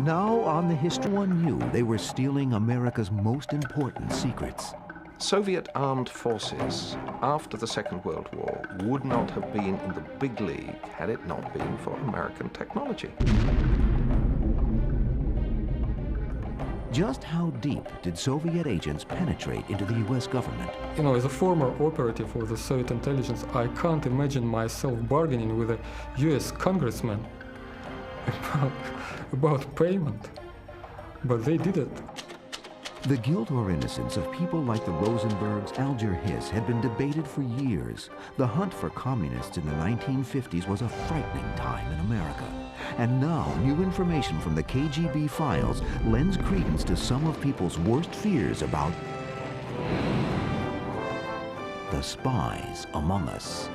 Now on the history, one knew they were stealing America's most important secrets. Soviet armed forces after the Second World War would not have been in the big league had it not been for American technology. Just how deep did Soviet agents penetrate into the U.S. government? You know, as a former operative for the Soviet intelligence, I can't imagine myself bargaining with a U.S. congressman about payment, but they did it. The guilt or innocence of people like the Rosenbergs, Alger Hiss, had been debated for years. The hunt for communists in the 1950s was a frightening time in America. And now, new information from the KGB files lends credence to some of people's worst fears about the spies among us.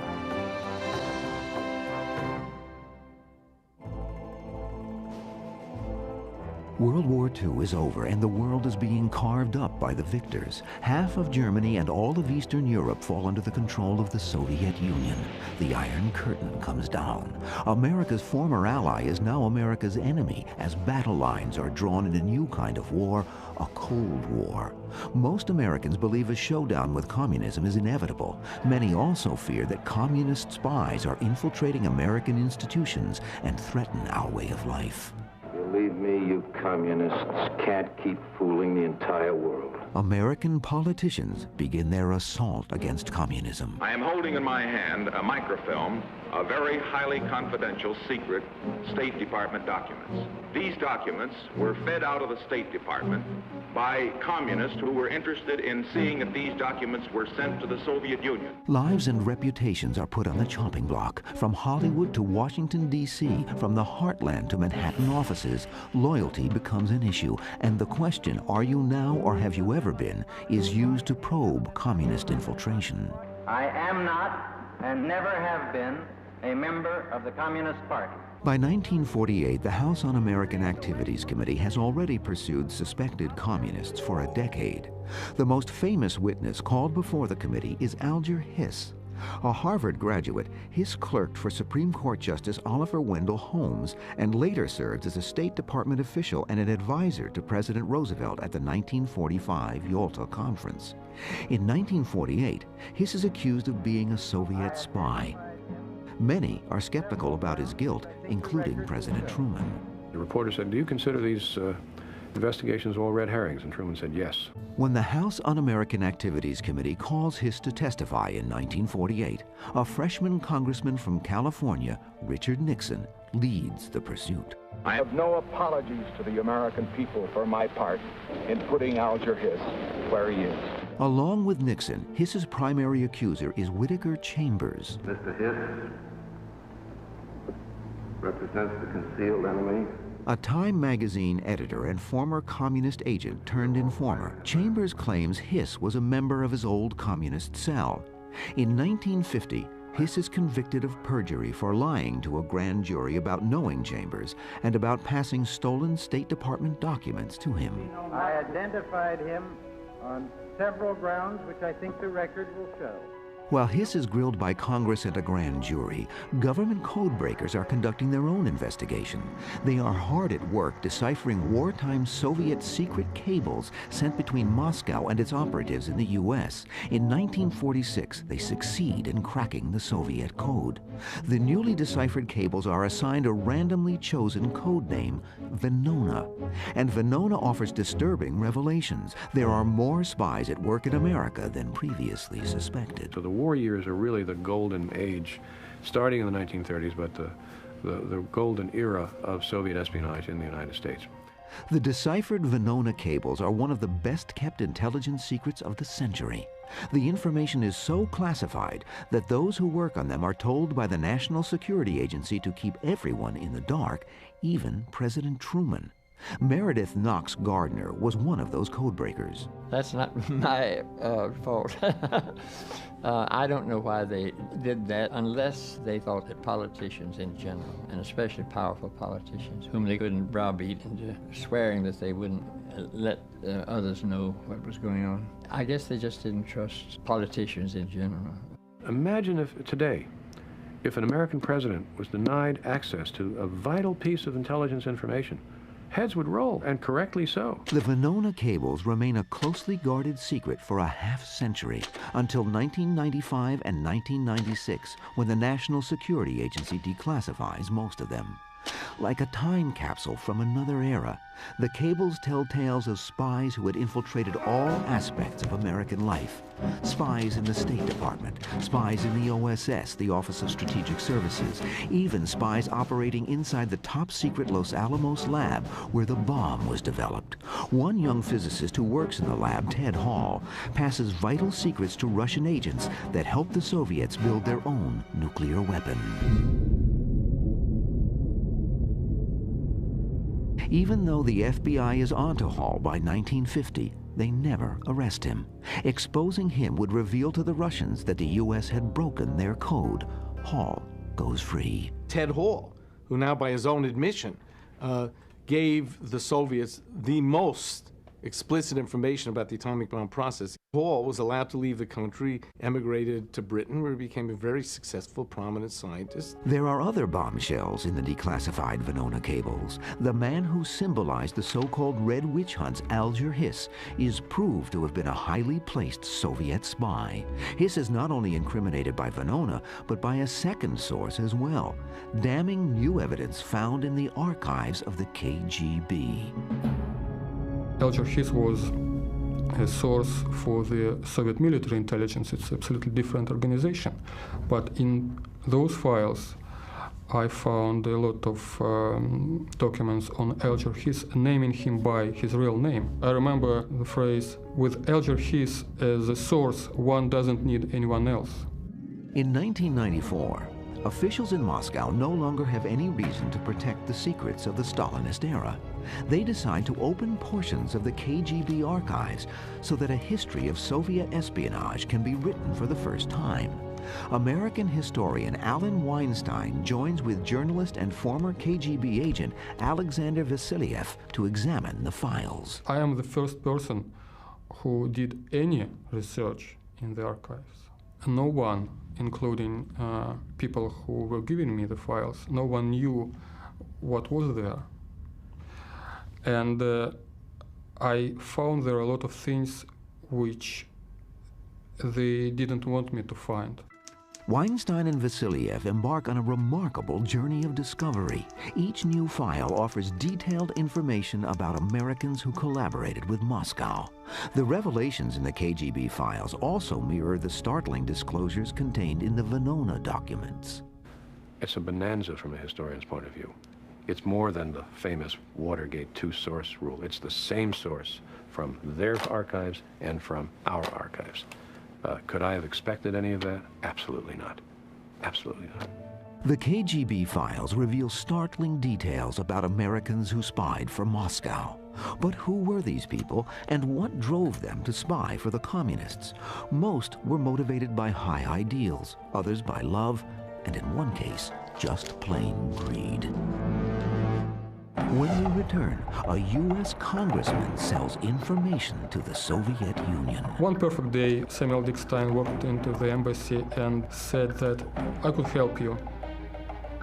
World War II is over and the world is being carved up by the victors. Half of Germany and all of Eastern Europe fall under the control of the Soviet Union. The Iron Curtain comes down. America's former ally is now America's enemy as battle lines are drawn in a new kind of war, a Cold War. Most Americans believe a showdown with communism is inevitable. Many also fear that communist spies are infiltrating American institutions and threaten our way of life. Believe me, you communists can't keep fooling the entire world. American politicians begin their assault against communism. I am holding in my hand a microfilm of very highly confidential, secret State Department documents. These documents were fed out of the State Department by communists who were interested in seeing if these documents were sent to the Soviet Union. Lives and reputations are put on the chopping block. From Hollywood to Washington, D.C., from the heartland to Manhattan offices, loyalty becomes an issue. And the question, are you now or have you ever been, is used to probe communist infiltration. I am not and never have been a member of the Communist Party. By 1948, the House Un-American Activities Committee has already pursued suspected communists for a decade. The most famous witness called before the committee is Alger Hiss. A Harvard graduate, Hiss clerked for Supreme Court Justice Oliver Wendell Holmes and later served as a State Department official and an advisor to President Roosevelt at the 1945 Yalta Conference. In 1948, Hiss is accused of being a Soviet spy. Many are skeptical about his guilt, including President Truman. The reporter said, "Do you consider these investigations all red herrings?" And Truman said, "Yes." When the House Un-American Activities Committee calls Hiss to testify in 1948, a freshman congressman from California, Richard Nixon, leads the pursuit. I have no apologies to the American people for my part in putting Alger Hiss where he is. Along with Nixon, Hiss's primary accuser is Whittaker Chambers. Mr. Hiss represents the concealed enemy. A Time magazine editor and former communist agent turned informer, Chambers claims Hiss was a member of his old communist cell. In 1950, Hiss is convicted of perjury for lying to a grand jury about knowing Chambers and about passing stolen State Department documents to him. I identified him on several grounds which I think the record will show. While Hiss is grilled by Congress and a grand jury, government codebreakers are conducting their own investigation. They are hard at work deciphering wartime Soviet secret cables sent between Moscow and its operatives in the U.S. In 1946, they succeed in cracking the Soviet code. The newly deciphered cables are assigned a randomly chosen code name, Venona. And Venona offers disturbing revelations. There are more spies at work in America than previously suspected. So the war years are really the golden age, starting in the 1930s, but the golden era of Soviet espionage in the United States. The deciphered Venona cables are one of the best-kept intelligence secrets of the century. The information is so classified that those who work on them are told by the National Security Agency to keep everyone in the dark, even President Truman. Meredith Knox Gardner was one of those codebreakers. That's not my fault. I don't know why they did that unless they thought that politicians in general, and especially powerful politicians, whom they couldn't browbeat into swearing that they wouldn't let others know what was going on. I guess they just didn't trust politicians in general. Imagine if today, if an American president was denied access to a vital piece of intelligence information, heads would roll, and correctly so. The Venona cables remain a closely guarded secret for a half-century, until 1995 and 1996, when the National Security Agency declassifies most of them. Like a time capsule from another era, the cables tell tales of spies who had infiltrated all aspects of American life. Spies in the State Department, spies in the OSS, the Office of Strategic Services, even spies operating inside the top-secret Los Alamos lab where the bomb was developed. One young physicist who works in the lab, Ted Hall, passes vital secrets to Russian agents that help the Soviets build their own nuclear weapon. Even though the FBI is onto Hall by 1950, they never arrest him. Exposing him would reveal to the Russians that the U.S. had broken their code. Hall goes free. Ted Hall, who now by his own admission, gave the Soviets the most explicit information about the atomic bomb process. Hall was allowed to leave the country, emigrated to Britain, where he became a very successful, prominent scientist. There are other bombshells in the declassified Venona cables. The man who symbolized the so-called Red Witch Hunts, Alger Hiss, is proved to have been a highly placed Soviet spy. Hiss is not only incriminated by Venona, but by a second source as well, damning new evidence found in the archives of the KGB. Alger Hiss was a source for the Soviet military intelligence. It's an absolutely different organization. But in those files, I found a lot of documents on Alger Hiss, naming him by his real name. I remember the phrase, "With Alger Hiss as a source, one doesn't need anyone else." In 1994, officials in Moscow no longer have any reason to protect the secrets of the Stalinist era. They decide to open portions of the KGB archives so that a history of Soviet espionage can be written for the first time. American historian Alan Weinstein joins with journalist and former KGB agent Alexander Vasilyev to examine the files. I am the first person who did any research in the archives. No one, including people who were giving me the files, no one knew what was there. And I found there a lot of things which they didn't want me to find. Weinstein and Vasilyev embark on a remarkable journey of discovery. Each new file offers detailed information about Americans who collaborated with Moscow. The revelations in the KGB files also mirror the startling disclosures contained in the Venona documents. It's a bonanza from a historian's point of view. It's more than the famous Watergate two-source rule. It's the same source from their archives and from our archives. Could I have expected any of that? Absolutely not. Absolutely not. The KGB files reveal startling details about Americans who spied for Moscow. But who were these people, and what drove them to spy for the communists? Most were motivated by high ideals, others by love, and in one case, just plain greed. When we return, a U.S. Congressman sells information to the Soviet Union. One perfect day, Samuel Dickstein walked into the embassy and said that I could help you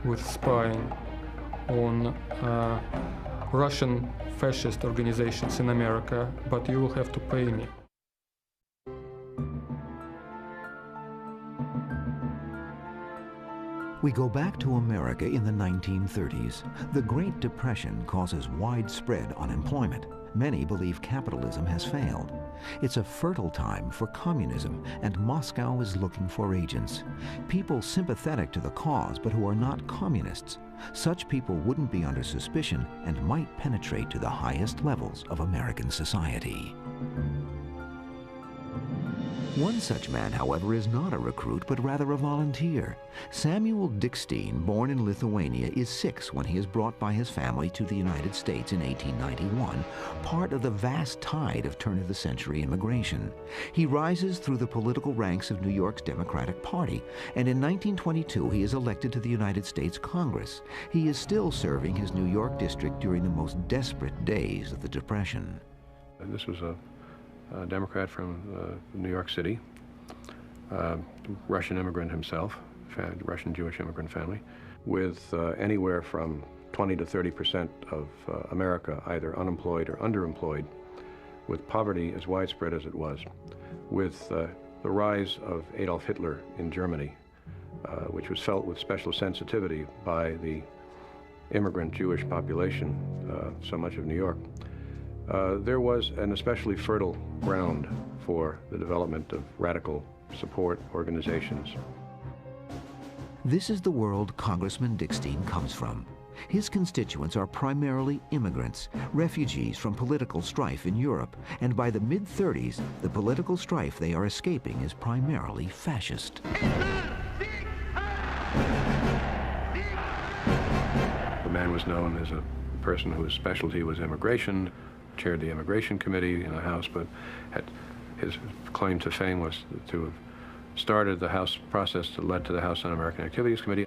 with spying on Russian fascist organizations in America, but you will have to pay me. We go back to America in the 1930s. The Great Depression causes widespread unemployment. Many believe capitalism has failed. It's a fertile time for communism, and Moscow is looking for agents. People sympathetic to the cause, but who are not communists. Such people wouldn't be under suspicion and might penetrate to the highest levels of American society. One such man, however, is not a recruit, but rather a volunteer. Samuel Dickstein, born in Lithuania, is 6 when he is brought by his family to the United States in 1891, part of the vast tide of turn-of-the-century immigration. He rises through the political ranks of New York's Democratic Party, and in 1922 he is elected to the United States Congress. He is still serving his New York district during the most desperate days of the Depression. This was a Democrat from New York City, Russian immigrant himself, Russian Jewish immigrant family, with anywhere from 20 to 30% of America either unemployed or underemployed, with poverty as widespread as it was, with the rise of Adolf Hitler in Germany, which was felt with special sensitivity by the immigrant Jewish population, so much of New York, there was an especially fertile ground for the development of radical support organizations. This is the world Congressman Dickstein comes from. His constituents are primarily immigrants, refugees from political strife in Europe, and by the mid-30s, the political strife they are escaping is primarily fascist. The man was known as a person whose specialty was immigration, chaired the immigration committee in the House, but his claim to fame was to have started the House process that led to the House Un-American Activities Committee.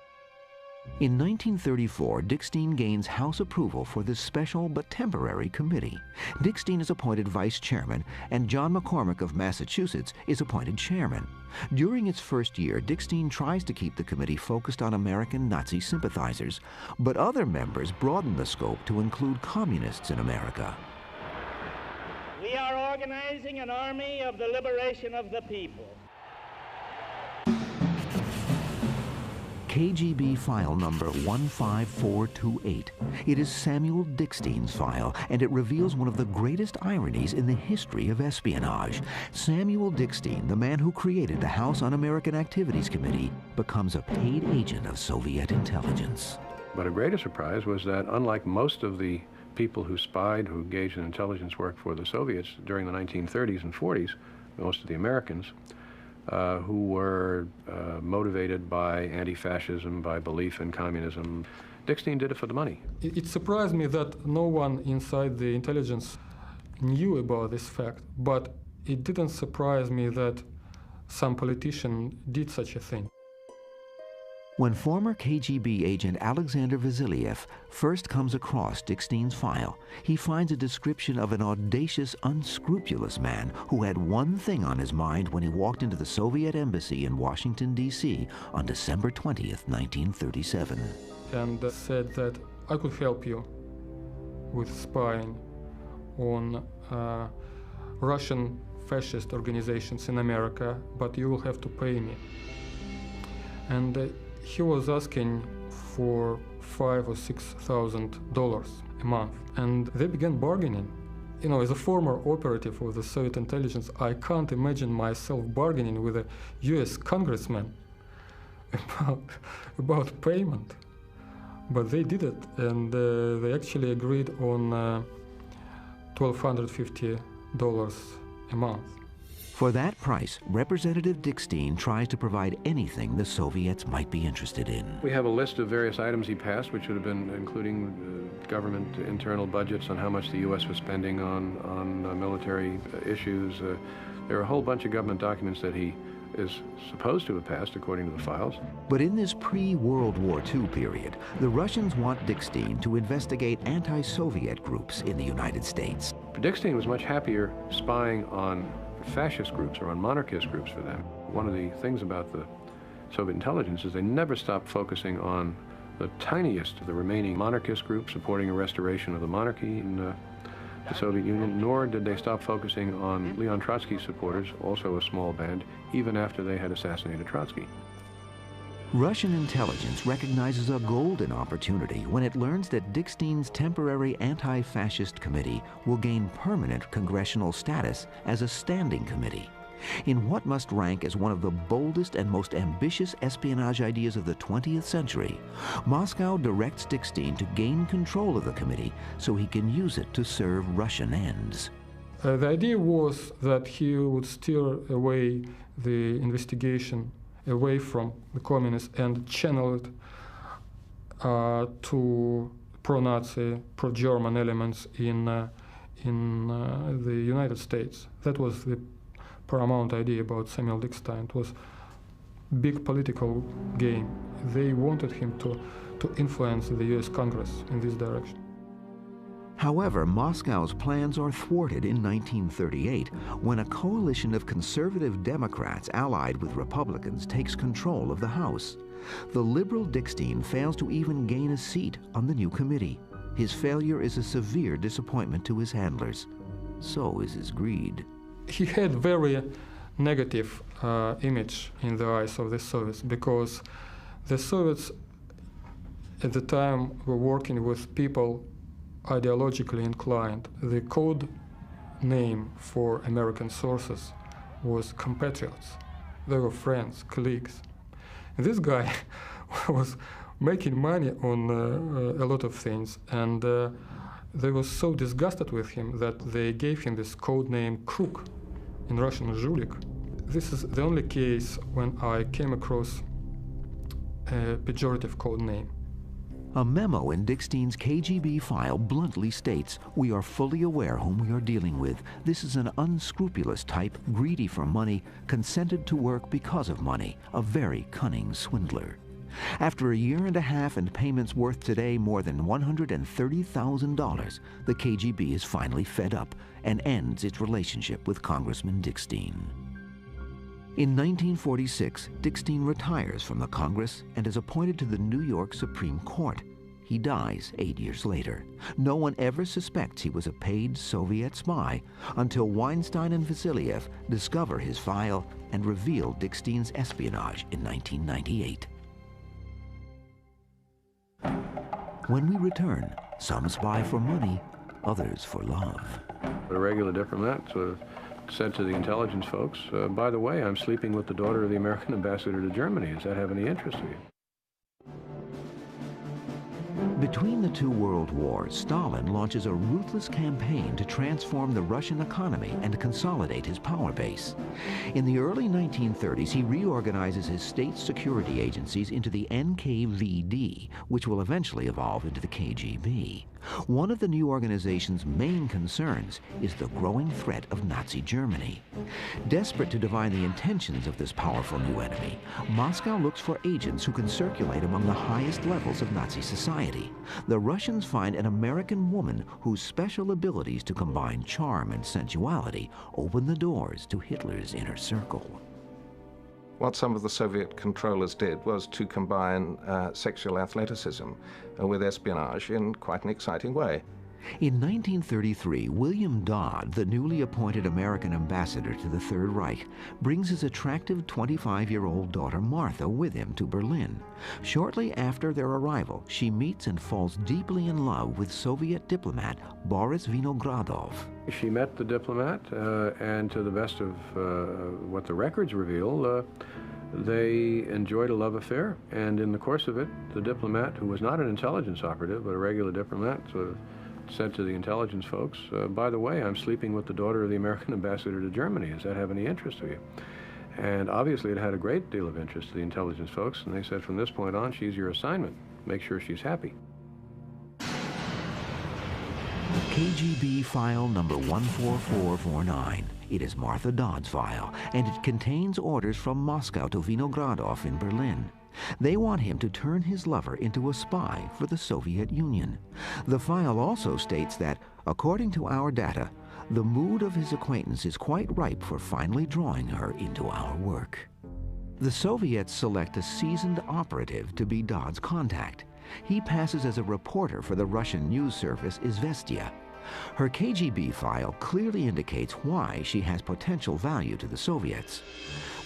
In 1934, Dickstein gains House approval for this special but temporary committee. Dickstein is appointed vice chairman, and John McCormick of Massachusetts is appointed chairman. During its first year, Dickstein tries to keep the committee focused on American Nazi sympathizers, but other members broaden the scope to include communists in America. We are organizing an army of the liberation of the people. KGB file number 15428. It is Samuel Dickstein's file, and it reveals one of the greatest ironies in the history of espionage. Samuel Dickstein, the man who created the House Un-American Activities Committee, becomes a paid agent of Soviet intelligence. But a greater surprise was that, unlike most of the people who spied, who engaged in intelligence work for the Soviets during the 1930s and 40s, most of the Americans, who were motivated by anti-fascism, by belief in communism. Dickstein did it for the money. It surprised me that no one inside the intelligence knew about this fact, but it didn't surprise me that some politician did such a thing. When former KGB agent Alexander Vasiliev first comes across Dickstein's file, he finds a description of an audacious, unscrupulous man who had one thing on his mind when he walked into the Soviet embassy in Washington, D.C. on December 20th, 1937. And said that I could help you with spying on Russian fascist organizations in America, but you will have to pay me. And he was asking for $5,000 or $6,000 a month, and they began bargaining. You know, as a former operative of the Soviet intelligence, I can't imagine myself bargaining with a U.S. congressman about payment. But they did it, and they actually agreed on $1,250 a month. For that price, Representative Dickstein tries to provide anything the Soviets might be interested in. We have a list of various items he passed, which would have been including government internal budgets on how much the U.S. was spending on military issues. There are a whole bunch of government documents that he is supposed to have passed, according to the files. But in this pre-World War II period, the Russians want Dickstein to investigate anti-Soviet groups in the United States. Dickstein was much happier spying on fascist groups or on monarchist groups for them. One of the things about the Soviet intelligence is they never stopped focusing on the tiniest of the remaining monarchist groups supporting a restoration of the monarchy in the Soviet Union, nor did they stop focusing on Leon Trotsky's supporters, also a small band, even after they had assassinated Trotsky. Russian intelligence recognizes a golden opportunity when it learns that Dickstein's temporary anti-fascist committee will gain permanent congressional status as a standing committee. In what must rank as one of the boldest and most ambitious espionage ideas of the 20th century, Moscow directs Dickstein to gain control of the committee so he can use it to serve Russian ends. The idea was that he would steer away the investigation away from the communists and channel it to pro-Nazi, pro-German elements in the United States. That was the paramount idea about Samuel Dickstein. It was a big political game. They wanted him to influence the US Congress in this direction. However, Moscow's plans are thwarted in 1938 when a coalition of conservative Democrats allied with Republicans takes control of the House. The liberal Dickstein fails to even gain a seat on the new committee. His failure is a severe disappointment to his handlers. So is his greed. He had very negative image in the eyes of the Soviets because the Soviets at the time were working with people ideologically inclined. The code name for American sources was compatriots. They were friends, colleagues. And this guy was making money on a lot of things, and they were so disgusted with him that they gave him this code name Crook, in Russian Zhulik. This is the only case when I came across a pejorative code name. A memo in Dickstein's KGB file bluntly states, "We are fully aware whom we are dealing with. This is an unscrupulous type, greedy for money, consented to work because of money, a very cunning swindler." After a year and a half and payments worth today more than $130,000, the KGB is finally fed up and ends its relationship with Congressman Dickstein. In 1946, Dickstein retires from the Congress and is appointed to the New York Supreme Court. He dies 8 years later. No one ever suspects he was a paid Soviet spy until Weinstein and Vasiliev discover his file and reveal Dickstein's espionage in 1998. When we return, some spy for money, others for love. A regular diplomat sort of said to the intelligence folks, by the way, I'm sleeping with the daughter of the American ambassador to Germany. Does that have any interest to you? Between the two world wars, Stalin launches a ruthless campaign to transform the Russian economy and consolidate his power base. In the early 1930s, he reorganizes his state security agencies into the NKVD, which will eventually evolve into the KGB. One of the new organization's main concerns is the growing threat of Nazi Germany. Desperate to divine the intentions of this powerful new enemy, Moscow looks for agents who can circulate among the highest levels of Nazi society. The Russians find an American woman whose special abilities to combine charm and sensuality open the doors to Hitler's inner circle. What some of the Soviet controllers did was to combine sexual athleticism with espionage in quite an exciting way. In 1933, William Dodd, the newly appointed American ambassador to the Third Reich, brings his attractive 25-year-old daughter Martha with him to Berlin. Shortly after their arrival, she meets and falls deeply in love with Soviet diplomat Boris Vinogradov. She met the diplomat, and to the best of what the records reveal, they enjoyed a love affair, and in the course of it, the diplomat, who was not an intelligence operative, but a regular diplomat, sort of said to the intelligence folks, by the way, I'm sleeping with the daughter of the American ambassador to Germany. Does that have any interest to you? And obviously it had a great deal of interest to the intelligence folks, and they said, from this point on, she's your assignment. Make sure she's happy. KGB file number 14449. It is Martha Dodd's file, and it contains orders from Moscow to Vinogradov in Berlin. They want him to turn his lover into a spy for the Soviet Union. The file also states that, according to our data, the mood of his acquaintance is quite ripe for finally drawing her into our work. The Soviets select a seasoned operative to be Dodd's contact. He passes as a reporter for the Russian news service Izvestia. Her KGB file clearly indicates why she has potential value to the Soviets.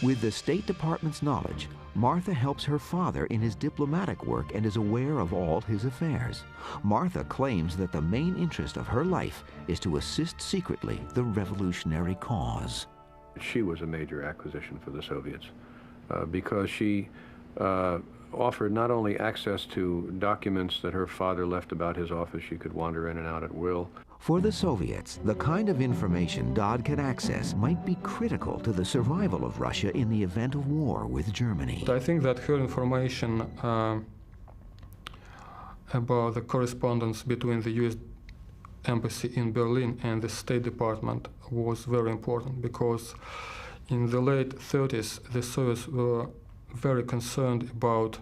With the State Department's knowledge, Martha helps her father in his diplomatic work and is aware of all his affairs. Martha claims that the main interest of her life is to assist secretly the revolutionary cause. She was a major acquisition for the Soviets because she offered not only access to documents that her father left about his office, she could wander in and out at will. For the Soviets, the kind of information Dodd can access might be critical to the survival of Russia in the event of war with Germany. I think that her information about the correspondence between the U.S. Embassy in Berlin and the State Department was very important, because in the late 30s, the Soviets were very concerned about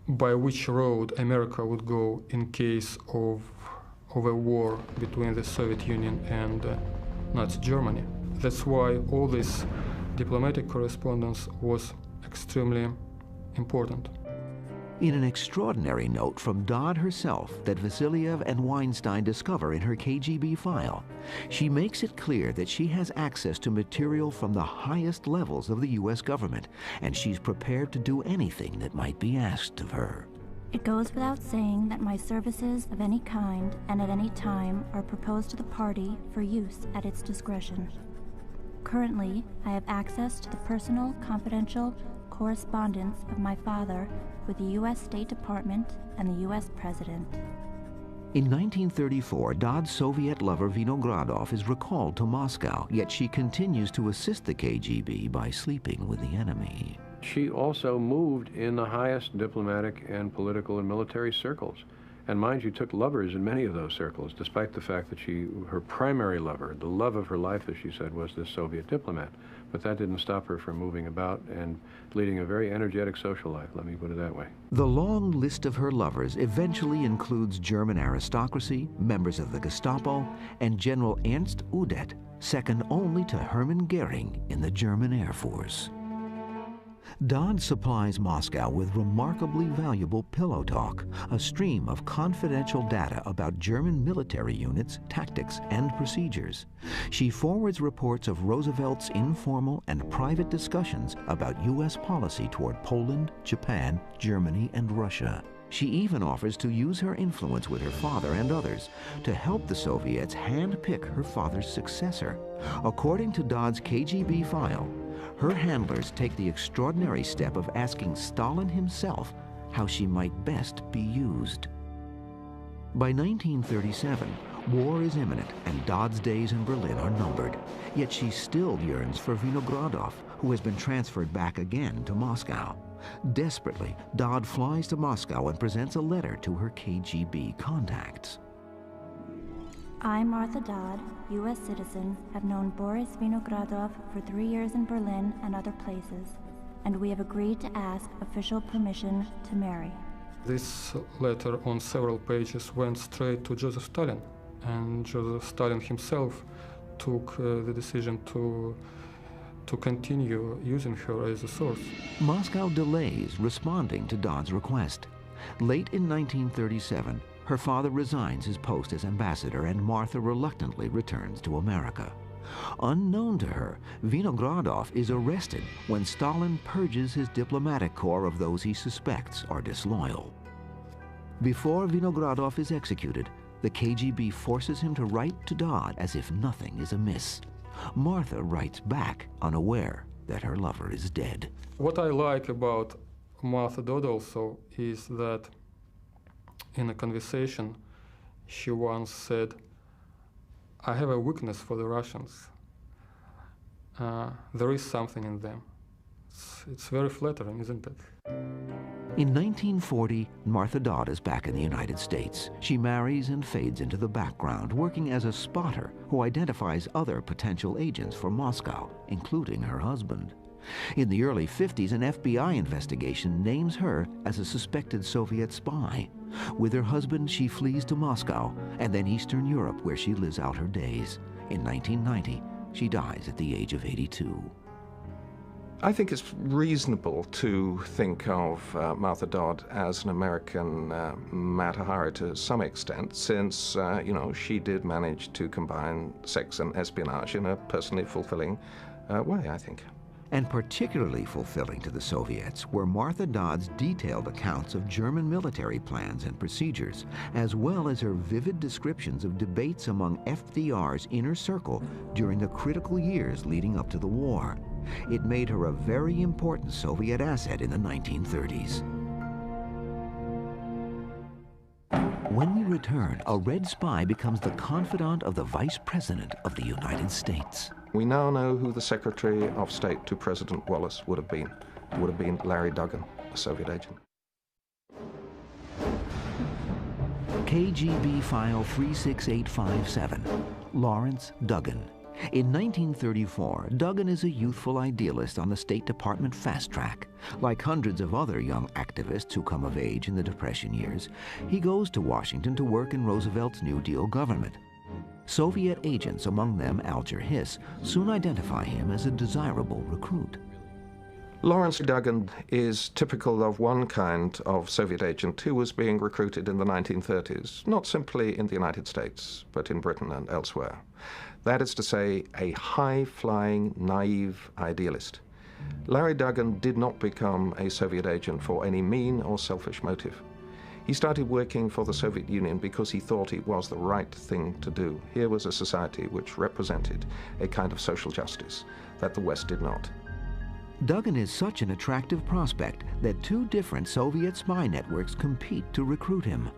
by which road America would go in case of of a war between the Soviet Union and Nazi Germany. That's why all this diplomatic correspondence was extremely important. In an extraordinary note from Dodd herself that Vasiliev and Weinstein discover in her KGB file, she makes it clear that she has access to material from the highest levels of the U.S. government, and she's prepared to do anything that might be asked of her. It goes without saying that my services of any kind and at any time are proposed to the party for use at its discretion. Currently, I have access to the personal, confidential correspondence of my father with the U.S. State Department and the U.S. President. In 1934, Dodd's Soviet lover Vinogradov is recalled to Moscow, yet she continues to assist the KGB by sleeping with the enemy. She also moved in the highest diplomatic and political and military circles. And mind you, took lovers in many of those circles, despite the fact that her primary lover, the love of her life, as she said, was this Soviet diplomat. But that didn't stop her from moving about and leading a very energetic social life, let me put it that way. The long list of her lovers eventually includes German aristocracy, members of the Gestapo, and General Ernst Udet, second only to Hermann Goering in the German Air Force. Dodd supplies Moscow with remarkably valuable pillow talk, a stream of confidential data about German military units, tactics, and procedures. She forwards reports of Roosevelt's informal and private discussions about U.S. policy toward Poland, Japan, Germany, and Russia. She even offers to use her influence with her father and others to help the Soviets handpick her father's successor. According to Dodd's KGB file, her handlers take the extraordinary step of asking Stalin himself how she might best be used. By 1937, war is imminent and Dodd's days in Berlin are numbered. Yet she still yearns for Vinogradov, who has been transferred back again to Moscow. Desperately, Dodd flies to Moscow and presents a letter to her KGB contacts. I, Martha Dodd, U.S. citizen, have known Boris Vinogradov for 3 years in Berlin and other places, and we have agreed to ask official permission to marry. This letter on several pages went straight to Joseph Stalin, and Joseph Stalin himself took the decision to continue using her as a source. Moscow delays responding to Dodd's request. Late in 1937, her father resigns his post as ambassador and Martha reluctantly returns to America. Unknown to her, Vinogradov is arrested when Stalin purges his diplomatic corps of those he suspects are disloyal. Before Vinogradov is executed, the KGB forces him to write to Dodd as if nothing is amiss. Martha writes back, unaware that her lover is dead. What I like about Martha Dodd also is that in a conversation, she once said, "I have a weakness for the Russians. There is something in them." It's very flattering, isn't it? In 1940, Martha Dodd is back in the United States. She marries and fades into the background, working as a spotter who identifies other potential agents for Moscow, including her husband. In the early 50s, an FBI investigation names her as a suspected Soviet spy. With her husband, she flees to Moscow and then Eastern Europe, where she lives out her days. In 1990, she dies at the age of 82. I think it's reasonable to think of Martha Dodd as an American Mata Hari to some extent, since, she did manage to combine sex and espionage in a personally fulfilling way, I think. And particularly fulfilling to the Soviets were Martha Dodd's detailed accounts of German military plans and procedures, as well as her vivid descriptions of debates among FDR's inner circle during the critical years leading up to the war. It made her a very important Soviet asset in the 1930s. When we return, a Red Spy becomes the confidant of the Vice President of the United States. We now know who the Secretary of State to President Wallace would have been. It would have been Larry Duggan, a Soviet agent. KGB File 36857, Lawrence Duggan. In 1934, Duggan is a youthful idealist on the State Department fast track. Like hundreds of other young activists who come of age in the Depression years, he goes to Washington to work in Roosevelt's New Deal government. Soviet agents, among them Alger Hiss, soon identify him as a desirable recruit. Lawrence Duggan is typical of one kind of Soviet agent who was being recruited in the 1930s, not simply in the United States, but in Britain and elsewhere. That is to say, a high-flying, naive idealist. Larry Duggan did not become a Soviet agent for any mean or selfish motive. He started working for the Soviet Union because he thought it was the right thing to do. Here was a society which represented a kind of social justice that the West did not. Duggan is such an attractive prospect that two different Soviet spy networks compete to recruit him.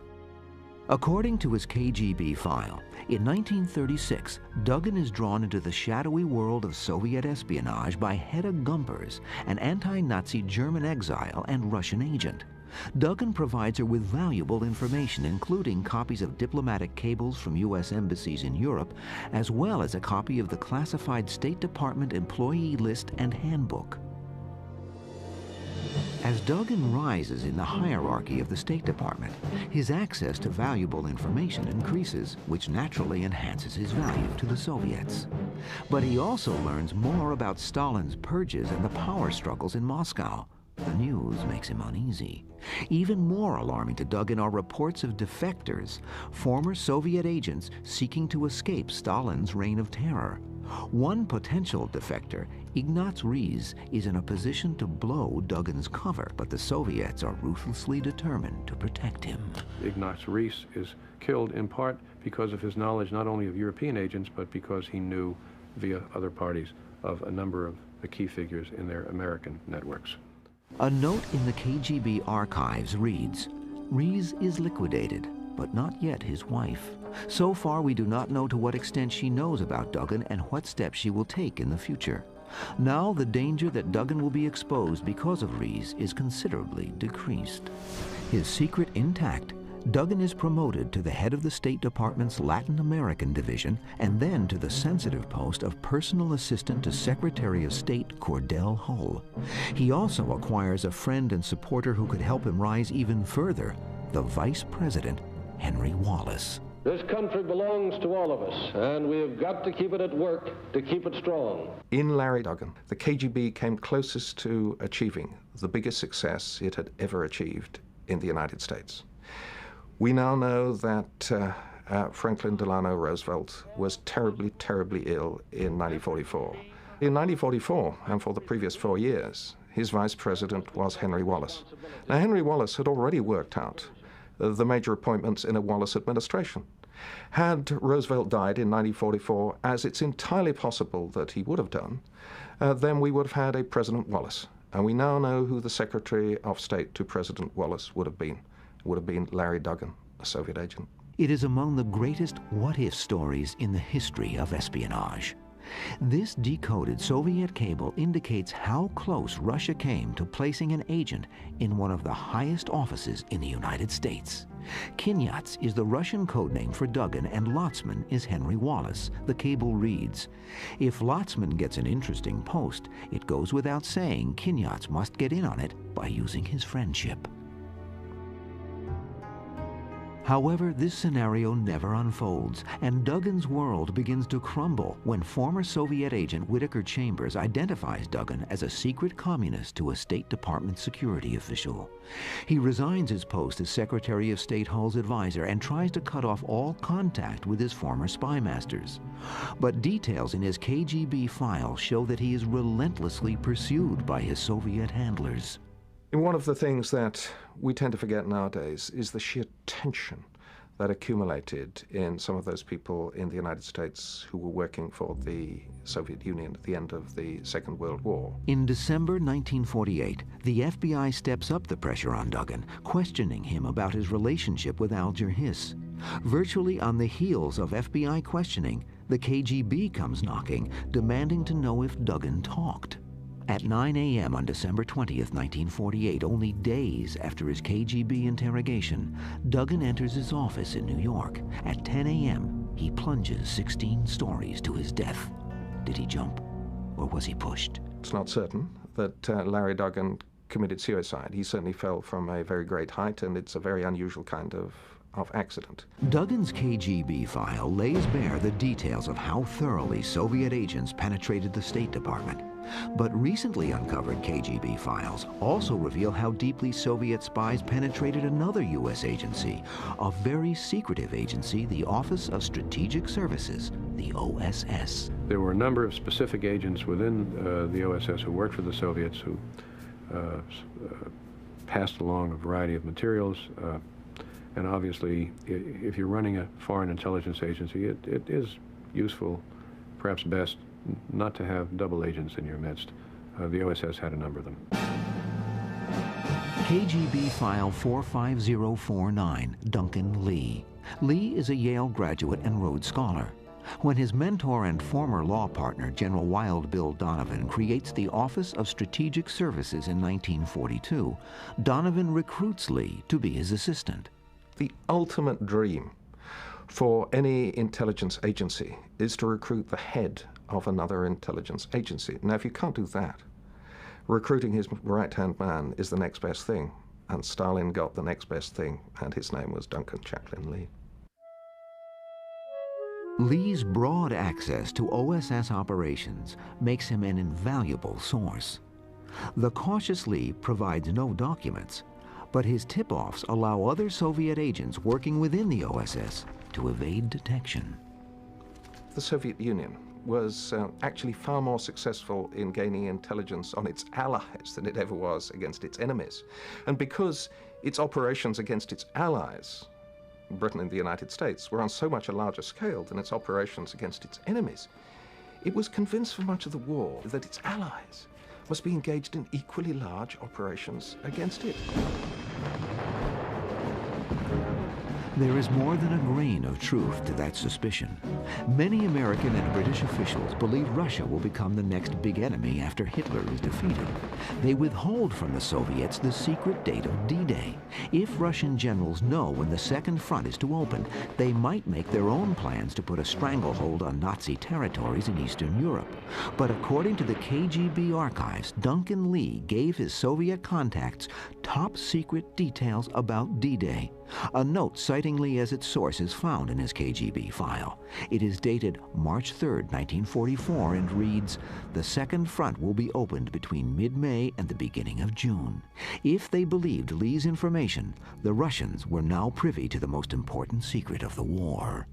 According to his KGB file, in 1936, Duggan is drawn into the shadowy world of Soviet espionage by Hedda Gumpers, an anti-Nazi German exile and Russian agent. Duggan provides her with valuable information, including copies of diplomatic cables from U.S. embassies in Europe, as well as a copy of the classified State Department employee list and handbook. As Duggan rises in the hierarchy of the State Department, his access to valuable information increases, which naturally enhances his value to the Soviets. But he also learns more about Stalin's purges and the power struggles in Moscow. The news makes him uneasy. Even more alarming to Duggan are reports of defectors, former Soviet agents seeking to escape Stalin's reign of terror. One potential defector, Ignaz Rees, is in a position to blow Duggan's cover, but the Soviets are ruthlessly determined to protect him. Ignaz Rees is killed in part because of his knowledge not only of European agents, but because he knew, via other parties, of a number of the key figures in their American networks. A note in the KGB archives reads, "Rees is liquidated, but not yet his wife. So far, we do not know to what extent she knows about Duggan and what steps she will take in the future. Now, the danger that Duggan will be exposed because of Rees is considerably decreased." His secret intact, Duggan is promoted to the head of the State Department's Latin American division and then to the sensitive post of personal assistant to Secretary of State Cordell Hull. He also acquires a friend and supporter who could help him rise even further, the Vice President, Henry Wallace. This country belongs to all of us, and we have got to keep it at work to keep it strong. In Larry Duggan, the KGB came closest to achieving the biggest success it had ever achieved in the United States. We now know that Franklin Delano Roosevelt was terribly, terribly ill in 1944. In 1944, and for the previous 4 years, his vice president was Henry Wallace. Now, Henry Wallace had already worked out the major appointments in a Wallace administration. Had Roosevelt died in 1944, as it's entirely possible that he would have done, then we would have had a President Wallace. And we now know who the Secretary of State to President Wallace would have been. It would have been Larry Duggan, a Soviet agent. It is among the greatest what-if stories in the history of espionage. This decoded Soviet cable indicates how close Russia came to placing an agent in one of the highest offices in the United States. Kinyats is the Russian codename for Duggan, and Lotzman is Henry Wallace. The cable reads, "If Lotzman gets an interesting post, it goes without saying Kinyats must get in on it by using his friendship." However, this scenario never unfolds, and Duggan's world begins to crumble when former Soviet agent Whittaker Chambers identifies Duggan as a secret communist to a State Department security official. He resigns his post as Secretary of State Hull's advisor and tries to cut off all contact with his former spy masters. But details in his KGB file show that he is relentlessly pursued by his Soviet handlers. And one of the things that we tend to forget nowadays is the sheer tension that accumulated in some of those people in the United States who were working for the Soviet Union at the end of the Second World War. In December 1948, the FBI steps up the pressure on Duggan, questioning him about his relationship with Alger Hiss. Virtually on the heels of FBI questioning, the KGB comes knocking, demanding to know if Duggan talked. At 9 a.m. on December 20th, 1948, only days after his KGB interrogation, Duggan enters his office in New York. At 10 a.m., he plunges 16 stories to his death. Did he jump, or was he pushed? It's not certain that Larry Duggan committed suicide. He certainly fell from a very great height, and it's a very unusual kind of accident. Duggan's KGB file lays bare the details of how thoroughly Soviet agents penetrated the State Department. But recently uncovered KGB files also reveal how deeply Soviet spies penetrated another U.S. agency, a very secretive agency, the Office of Strategic Services, the OSS. There were a number of specific agents within the OSS who worked for the Soviets who passed along a variety of materials. And obviously, if you're running a foreign intelligence agency, it is useful, perhaps best, not to have double agents in your midst. The OSS had a number of them. KGB File 45049, Duncan Lee. Lee is a Yale graduate and Rhodes Scholar. When his mentor and former law partner, General Wild Bill Donovan, creates the Office of Strategic Services in 1942, Donovan recruits Lee to be his assistant. The ultimate dream for any intelligence agency is to recruit the head of another intelligence agency. Now, if you can't do that, recruiting his right-hand man is the next best thing, and Stalin got the next best thing, and his name was Duncan Chaplin Lee. Lee's broad access to OSS operations makes him an invaluable source. The cautious Lee provides no documents, but his tip-offs allow other Soviet agents working within the OSS to evade detection. The Soviet Union was actually far more successful in gaining intelligence on its allies than it ever was against its enemies. And because its operations against its allies, Britain and the United States, were on so much a larger scale than its operations against its enemies, it was convinced for much of the war that its allies must be engaged in equally large operations against it. There is more than a grain of truth to that suspicion. Many American and British officials believe Russia will become the next big enemy after Hitler is defeated. They withhold from the Soviets the secret date of D-Day. If Russian generals know when the Second Front is to open, they might make their own plans to put a stranglehold on Nazi territories in Eastern Europe. But according to the KGB archives, Duncan Lee gave his Soviet contacts top secret details about D-Day. A note citing Lee as its source is found in his KGB file. It is dated March 3, 1944, and reads, "The Second Front will be opened between mid-May and the beginning of June." If they believed Lee's information, the Russians were now privy to the most important secret of the war.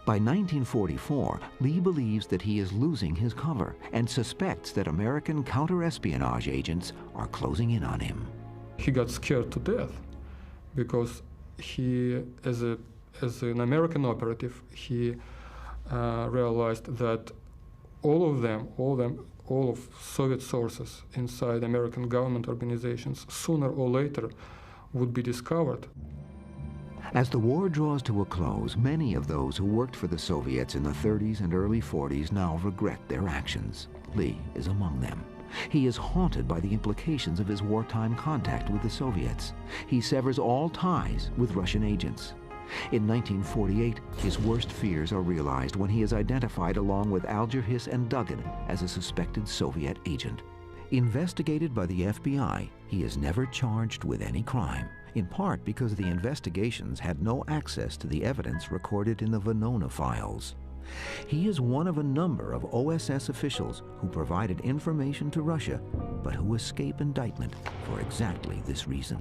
By 1944, Lee believes that he is losing his cover and suspects that American counter-espionage agents are closing in on him. He got scared to death because he, as an American operative, he realized that all of Soviet sources inside American government organizations, sooner or later, would be discovered. As the war draws to a close, many of those who worked for the Soviets in the 30s and early 40s now regret their actions. Lee is among them. He is haunted by the implications of his wartime contact with the Soviets. He severs all ties with Russian agents. In 1948, his worst fears are realized when he is identified along with Alger Hiss and Duggan as a suspected Soviet agent. Investigated by the FBI, he is never charged with any crime, in part because the investigations had no access to the evidence recorded in the Venona files. He is one of a number of OSS officials who provided information to Russia, but who escape indictment for exactly this reason.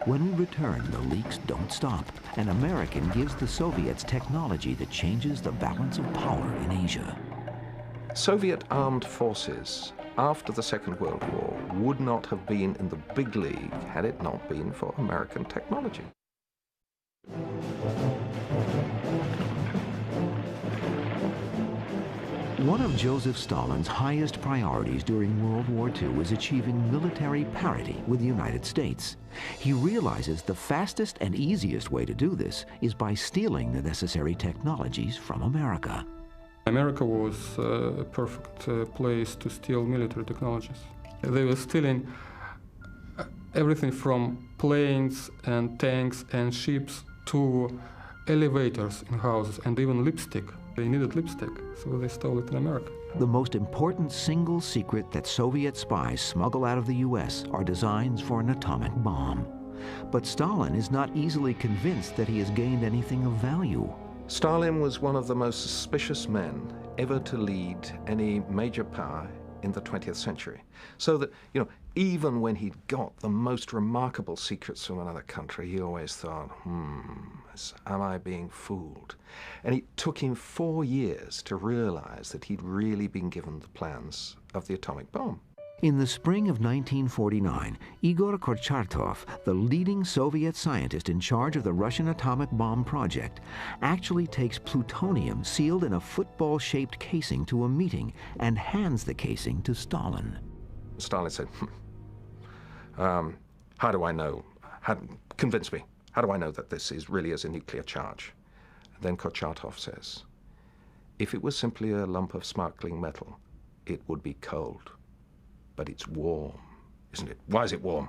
When we return, the leaks don't stop. An American gives the Soviets technology that changes the balance of power in Asia. Soviet armed forces after the Second World War would not have been in the big league had it not been for American technology. One of Joseph Stalin's highest priorities during World War II is achieving military parity with the United States. He realizes the fastest and easiest way to do this is by stealing the necessary technologies from America. America was a perfect place to steal military technologies. They were stealing everything from planes and tanks and ships to elevators in houses and even lipstick. They needed lipstick, so they stole it in America. The most important single secret that Soviet spies smuggle out of the U.S. are designs for an atomic bomb. But Stalin is not easily convinced that he has gained anything of value. Stalin was one of the most suspicious men ever to lead any major power in the 20th century. So that, even when he'd got the most remarkable secrets from another country, he always thought, am I being fooled? And it took him 4 years to realize that he'd really been given the plans of the atomic bomb. In the spring of 1949, Igor Kurchatov, the leading Soviet scientist in charge of the Russian atomic bomb project, actually takes plutonium sealed in a football-shaped casing to a meeting and hands the casing to Stalin. Stalin said, how do I know? Convince me. How do I know that this really is a nuclear charge? And then Kurchatov says, if it was simply a lump of sparkling metal, it would be cold. But it's warm, isn't it? Why is it warm?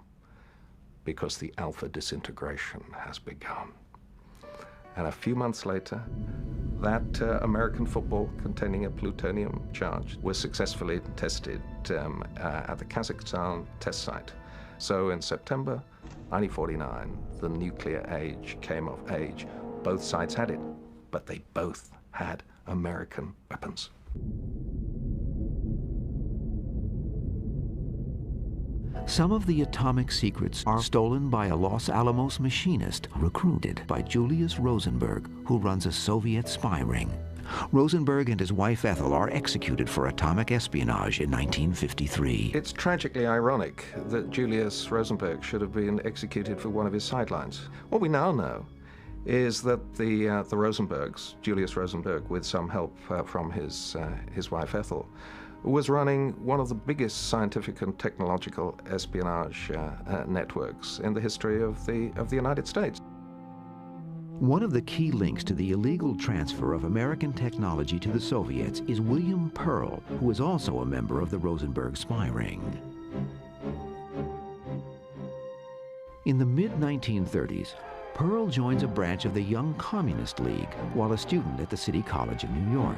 Because the alpha disintegration has begun. And a few months later, that American football containing a plutonium charge was successfully tested at the Kazakhstan test site. So in September 1949, the nuclear age came of age. Both sides had it, but they both had American weapons. Some of the atomic secrets are stolen by a Los Alamos machinist recruited by Julius Rosenberg, who runs a Soviet spy ring. Rosenberg and his wife Ethel are executed for atomic espionage in 1953. It's tragically ironic that Julius Rosenberg should have been executed for one of his sidelines. What we now know is that the Rosenbergs, Julius Rosenberg, with some help from his wife Ethel, was running one of the biggest scientific and technological espionage networks in the history of the United States. One of the key links to the illegal transfer of American technology to the Soviets is William Pearl, who is also a member of the Rosenberg spy ring. In the mid-1930s, Pearl joins a branch of the Young Communist League while a student at the City College of New York.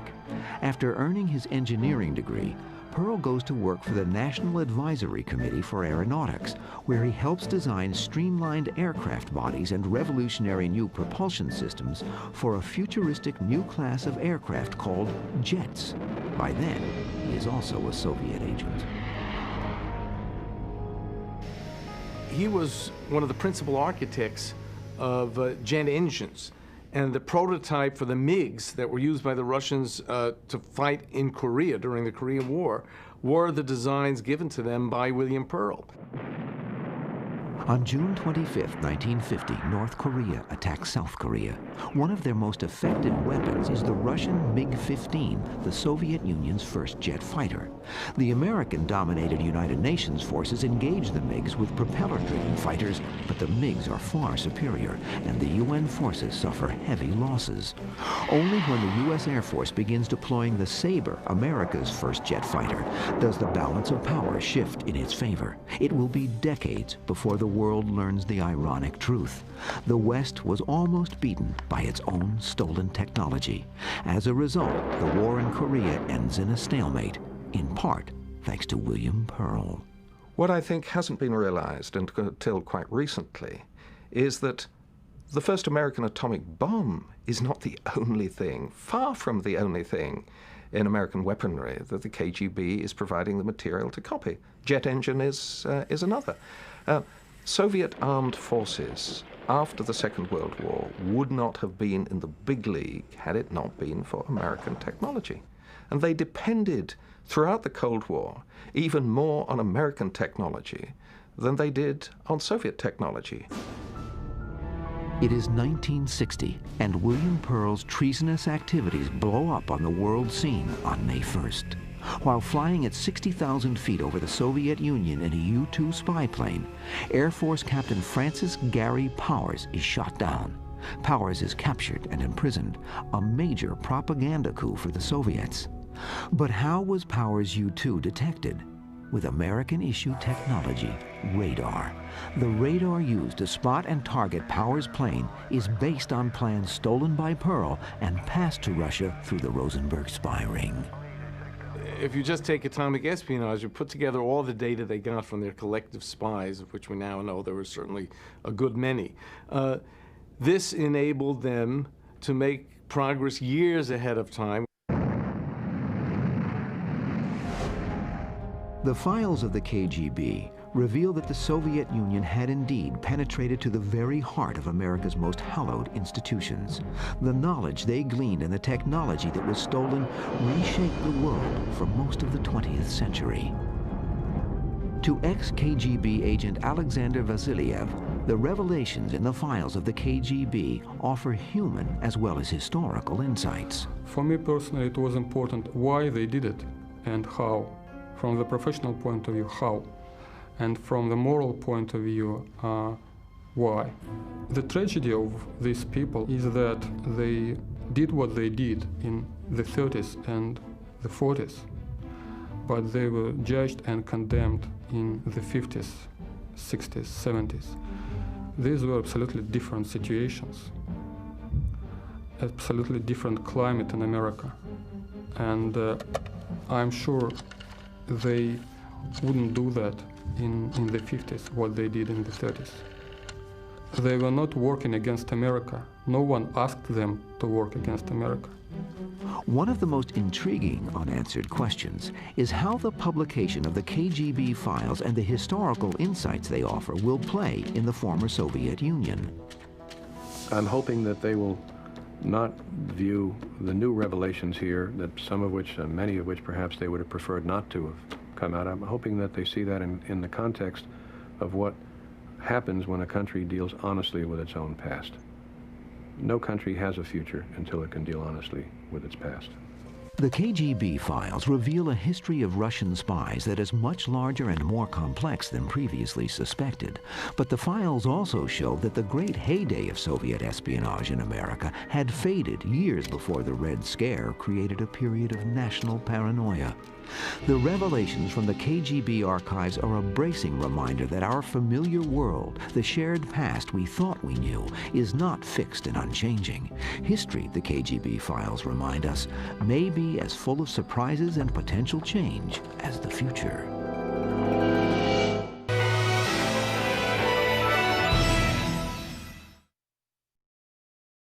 After earning his engineering degree, Pearl goes to work for the National Advisory Committee for Aeronautics, where he helps design streamlined aircraft bodies and revolutionary new propulsion systems for a futuristic new class of aircraft called jets. By then, he is also a Soviet agent. He was one of the principal architects of jet engines, and the prototype for the MiGs that were used by the Russians to fight in Korea during the Korean War were the designs given to them by William Pearl. On June 25, 1950, North Korea attacks South Korea. One of their most effective weapons is the Russian MiG-15, the Soviet Union's first jet fighter. The American-dominated United Nations forces engage the MiGs with propeller-driven fighters, but the MiGs are far superior, and the UN forces suffer heavy losses. Only when the U.S. Air Force begins deploying the Sabre, America's first jet fighter, does the balance of power shift in its favor. It will be decades before the world learns the ironic truth. The West was almost beaten by its own stolen technology. As a result, the war in Korea ends in a stalemate, in part thanks to William Pearl. What I think hasn't been realized until quite recently is that the first American atomic bomb is not the only thing, far from the only thing, in American weaponry that the KGB is providing the material to copy. Jet engine is another. Soviet armed forces after the Second World War would not have been in the big league had it not been for American technology. And they depended throughout the Cold War even more on American technology than they did on Soviet technology. It is 1960, and William Pearl's treasonous activities blow up on the world scene on May 1st. While flying at 60,000 feet over the Soviet Union in a U-2 spy plane, Air Force Captain Francis Gary Powers is shot down. Powers is captured and imprisoned, a major propaganda coup for the Soviets. But how was Powers' U-2 detected? with American-issue technology, radar. The radar used to spot and target Power's plane is based on plans stolen by Pearl and passed to Russia through the Rosenberg spy ring. If you just take atomic espionage and put together all the data they got from their collective spies, of which we now know there were certainly a good many, this enabled them to make progress years ahead of time. The files of the KGB reveal that the Soviet Union had indeed penetrated to the very heart of America's most hallowed institutions. The knowledge they gleaned and the technology that was stolen reshaped the world for most of the 20th century. To ex-KGB agent Alexander Vasilyev, the revelations in the files of the KGB offer human as well as historical insights. For me personally, it was important why they did it and how. From the professional point of view, how. And from the moral point of view, why. The tragedy of these people is that they did what they did in the 30s and the 40s, but they were judged and condemned in the 50s, 60s, 70s. These were absolutely different situations, absolutely different climate in America. And I'm sure they wouldn't do that in the 50s, what they did in the 30s. They were not working against America. No one asked them to work against America. One of the most intriguing unanswered questions is how the publication of the KGB files and the historical insights they offer will play in the former Soviet Union. I'm hoping that they will not view the new revelations here, that some of which, many of which perhaps they would have preferred not to have come out. I'm hoping that they see that in the context of what happens when a country deals honestly with its own past. No country has a future until it can deal honestly with its past. The KGB files reveal a history of Russian spies that is much larger and more complex than previously suspected. But the files also show that the great heyday of Soviet espionage in America had faded years before the Red Scare created a period of national paranoia. The revelations from the KGB archives are a bracing reminder that our familiar world, the shared past we thought we knew, is not fixed and unchanging. History, the KGB files remind us, may be as full of surprises and potential change as the future.